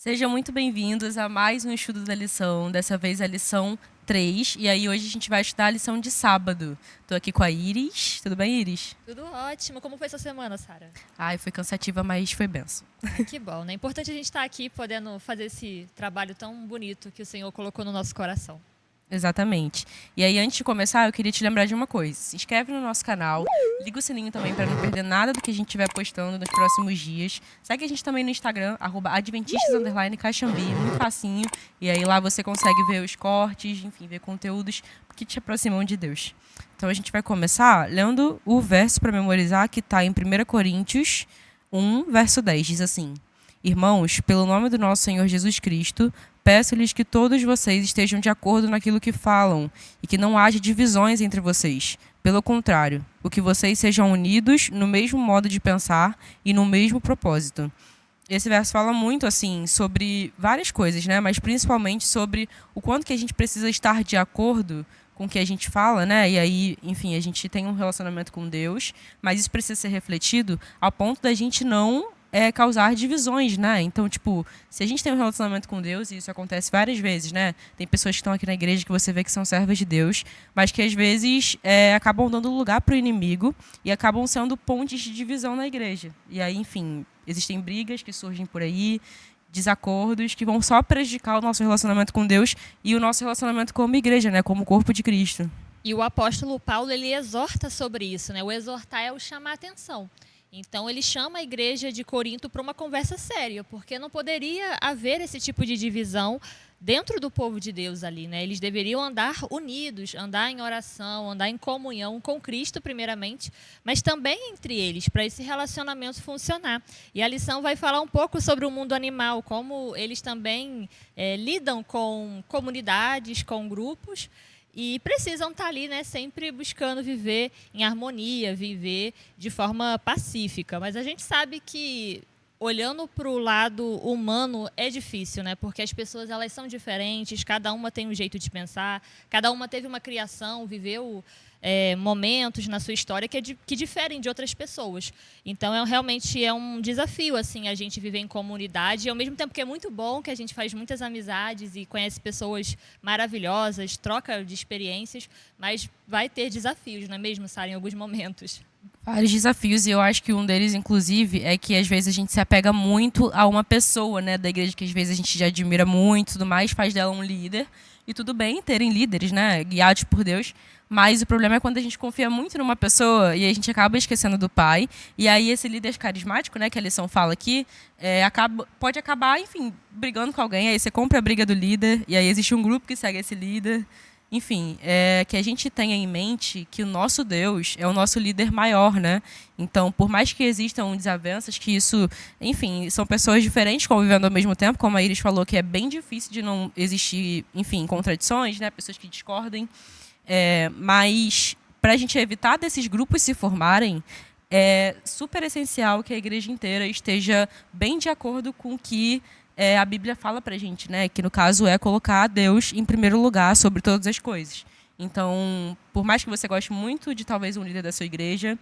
Sejam muito bem-vindos a mais um estudo da lição, dessa vez a lição 3. E aí hoje a gente vai estudar a lição de sábado. Estou aqui com a Iris. Tudo bem, Iris? Tudo ótimo. Como foi sua semana, Sara? Ai, foi cansativa, mas foi benção. Que bom, né? É importante a gente estar aqui podendo fazer esse trabalho tão bonito que o Senhor colocou no nosso coração. Exatamente. E aí, antes de começar, eu queria te lembrar de uma coisa. Se inscreve no nosso canal, liga o sininho também para não perder nada do que a gente estiver postando nos próximos dias. Segue a gente também no Instagram, @adventistas_caxambi, muito facinho. E aí lá você consegue ver os cortes, enfim, ver conteúdos que te aproximam de Deus. Então a gente vai começar lendo o verso para memorizar, que está em 1 Coríntios 1, verso 10. Diz assim: Irmãos, pelo nome do nosso Senhor Jesus Cristo, peço-lhes que todos vocês estejam de acordo naquilo que falam e que não haja divisões entre vocês. Pelo contrário, o que vocês sejam unidos no mesmo modo de pensar e no mesmo propósito. Esse verso fala muito assim sobre várias coisas, né? Mas principalmente sobre o quanto que a gente precisa estar de acordo com o que a gente fala, né? E aí, enfim, a gente tem um relacionamento com Deus, mas isso precisa ser refletido ao ponto da gente não causar divisões, né? Então, tipo, se a gente tem um relacionamento com Deus, e isso acontece várias vezes, né? Tem pessoas que estão aqui na igreja que você vê que são servas de Deus, mas que às vezes acabam dando lugar para o inimigo e acabam sendo pontes de divisão na igreja. E aí, enfim, existem brigas que surgem por aí, desacordos que vão só prejudicar o nosso relacionamento com Deus e o nosso relacionamento como igreja, né? Como corpo de Cristo. E o apóstolo Paulo, ele exorta sobre isso, né? O exortar é o chamar a atenção. Então, ele chama a igreja de Corinto para uma conversa séria, porque não poderia haver esse tipo de divisão dentro do povo de Deus ali, né? Eles deveriam andar unidos, andar em oração, andar em comunhão com Cristo, primeiramente, mas também entre eles, para esse relacionamento funcionar. E a lição vai falar um pouco sobre o mundo animal, como eles também lidam com comunidades, com grupos, e precisam estar ali, né, sempre buscando viver em harmonia, viver de forma pacífica. Mas a gente sabe que, olhando para o lado humano, é difícil, né? Porque as pessoas, elas são diferentes, cada uma tem um jeito de pensar, cada uma teve uma criação, viveu momentos na sua história que diferem de outras pessoas. Então, realmente é um desafio assim, a gente viver em comunidade, e ao mesmo tempo que é muito bom, que a gente faz muitas amizades e conhece pessoas maravilhosas, troca de experiências, mas vai ter desafios, não é mesmo, Sara, em alguns momentos? Vários desafios, e eu acho que um deles, inclusive, é que às vezes a gente se apega muito a uma pessoa, né, da igreja, que às vezes a gente já admira muito e tudo mais, faz dela um líder. E tudo bem terem líderes, né, guiados por Deus, mas o problema é quando a gente confia muito numa pessoa e a gente acaba esquecendo do pai. E aí esse líder carismático, né, que a lição fala aqui, pode acabar, enfim, brigando com alguém. Aí você compra a briga do líder e aí existe um grupo que segue esse líder. Enfim, que a gente tenha em mente que o nosso Deus é o nosso líder maior, né? Então, por mais que existam desavenças, que isso, enfim, são pessoas diferentes convivendo ao mesmo tempo, como a Iris falou, que é bem difícil de não existir, enfim, contradições, né? Pessoas que discordem. Mas, para a gente evitar desses grupos se formarem, é super essencial que a igreja inteira esteja bem de acordo com o que a Bíblia fala pra gente, né? Que no caso é colocar Deus em primeiro lugar sobre todas as coisas. Então, por mais que você goste muito de talvez um líder da sua igreja,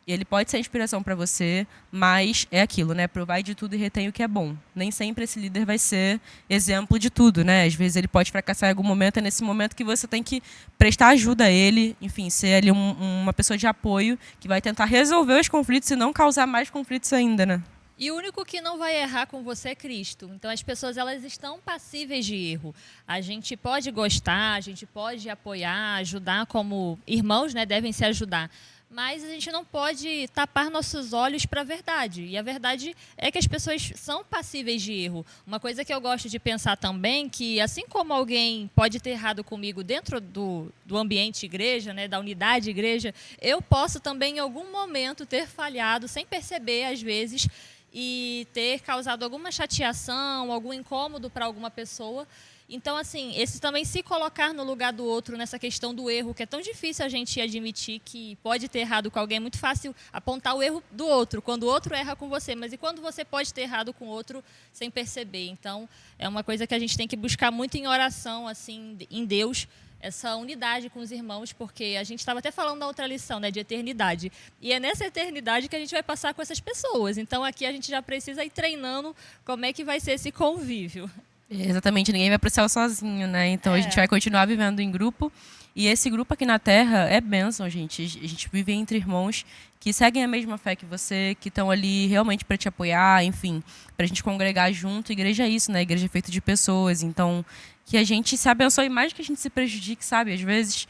ele pode ser inspiração para você, mas é aquilo, né? Provai de tudo e retém o que é bom. Nem sempre esse líder vai ser exemplo de tudo, né? Às vezes ele pode fracassar em algum momento, é nesse momento que você tem que prestar ajuda a ele, enfim, ser ali uma pessoa de apoio que vai tentar resolver os conflitos e não causar mais conflitos ainda, né? E o único que não vai errar com você é Cristo. Então, as pessoas, elas estão passíveis de erro. A gente pode gostar, a gente pode apoiar, ajudar, como irmãos, né, devem se ajudar. Mas a gente não pode tapar nossos olhos para a verdade. E a verdade é que as pessoas são passíveis de erro. Uma coisa que eu gosto de pensar também, que assim como alguém pode ter errado comigo dentro do ambiente igreja, né, da unidade igreja, eu posso também em algum momento ter falhado, sem perceber às vezes, e ter causado alguma chateação, algum incômodo para alguma pessoa. Então, assim, esse também se colocar no lugar do outro nessa questão do erro, que é tão difícil a gente admitir que pode ter errado com alguém, é muito fácil apontar o erro do outro, quando o outro erra com você, mas e quando você pode ter errado com o outro sem perceber? Então, é uma coisa que a gente tem que buscar muito em oração, assim, em Deus, essa unidade com os irmãos, porque a gente estava até falando na outra lição, né, de eternidade. E é nessa eternidade que a gente vai passar com essas pessoas. Então aqui a gente já precisa ir treinando como é que vai ser esse convívio. Exatamente, ninguém vai para o céu sozinho, né? Então a gente vai continuar vivendo em grupo. E esse grupo aqui na Terra é bênção, gente. A gente vive entre irmãos que seguem a mesma fé que você, que estão ali realmente para te apoiar, enfim, para a gente congregar junto. Igreja é isso, né? Igreja é feita de pessoas. Então, que a gente se abençoe mais que a gente se prejudique, sabe? Às vezes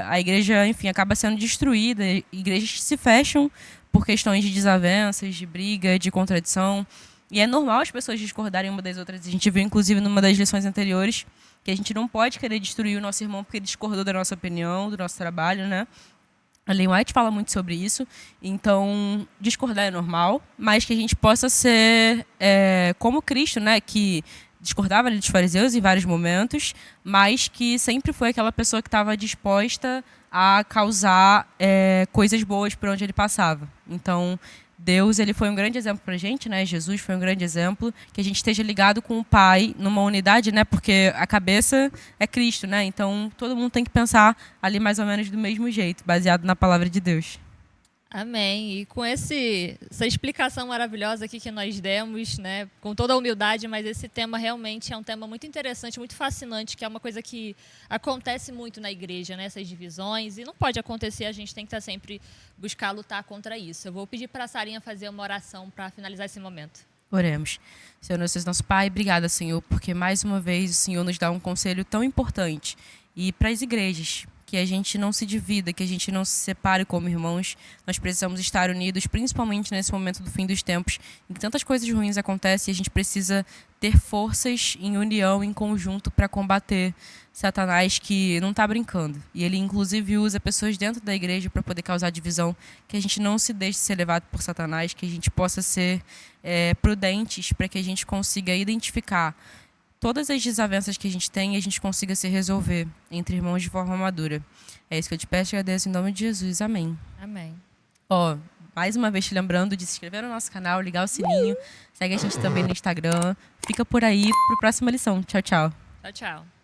a igreja, enfim, acaba sendo destruída. Igrejas se fecham por questões de desavenças, de briga, de contradição. E é normal as pessoas discordarem uma das outras. A gente viu, inclusive, numa das lições anteriores, que a gente não pode querer destruir o nosso irmão porque ele discordou da nossa opinião, do nosso trabalho, né? A Ellen White fala muito sobre isso. Então, discordar é normal, mas que a gente possa ser como Cristo, né? Que discordava ali dos fariseus em vários momentos, mas que sempre foi aquela pessoa que estava disposta a causar coisas boas por onde ele passava. Então, Deus, ele foi um grande exemplo para a gente, né? Jesus foi um grande exemplo, que a gente esteja ligado com o Pai numa unidade, né? Porque a cabeça é Cristo, né? Então, todo mundo tem que pensar ali mais ou menos do mesmo jeito, baseado na palavra de Deus. Amém. E com essa explicação maravilhosa aqui que nós demos, né, com toda a humildade, mas esse tema realmente é um tema muito interessante, muito fascinante, que é uma coisa que acontece muito na igreja, né, essas divisões, e não pode acontecer, a gente tem que estar sempre buscar lutar contra isso. Eu vou pedir para a Sarinha fazer uma oração para finalizar esse momento. Oremos. Senhor, nosso Pai, obrigada, Senhor, porque mais uma vez o Senhor nos dá um conselho tão importante. E para as igrejas, que a gente não se divida, que a gente não se separe como irmãos. Nós precisamos estar unidos, principalmente nesse momento do fim dos tempos, em que tantas coisas ruins acontecem e a gente precisa ter forças em união, em conjunto, para combater Satanás, que não está brincando. E ele, inclusive, usa pessoas dentro da igreja para poder causar divisão, que a gente não se deixe ser levado por Satanás, que a gente possa ser prudentes para que a gente consiga identificar todas as desavenças que a gente tem e a gente consiga se resolver entre irmãos de forma madura. É isso que eu te peço e agradeço em nome de Jesus. Amém. Amém. Mais uma vez te lembrando de se inscrever no nosso canal, ligar o sininho, segue a gente também no Instagram. Fica por aí para a próxima lição. Tchau, tchau. Tchau, tchau.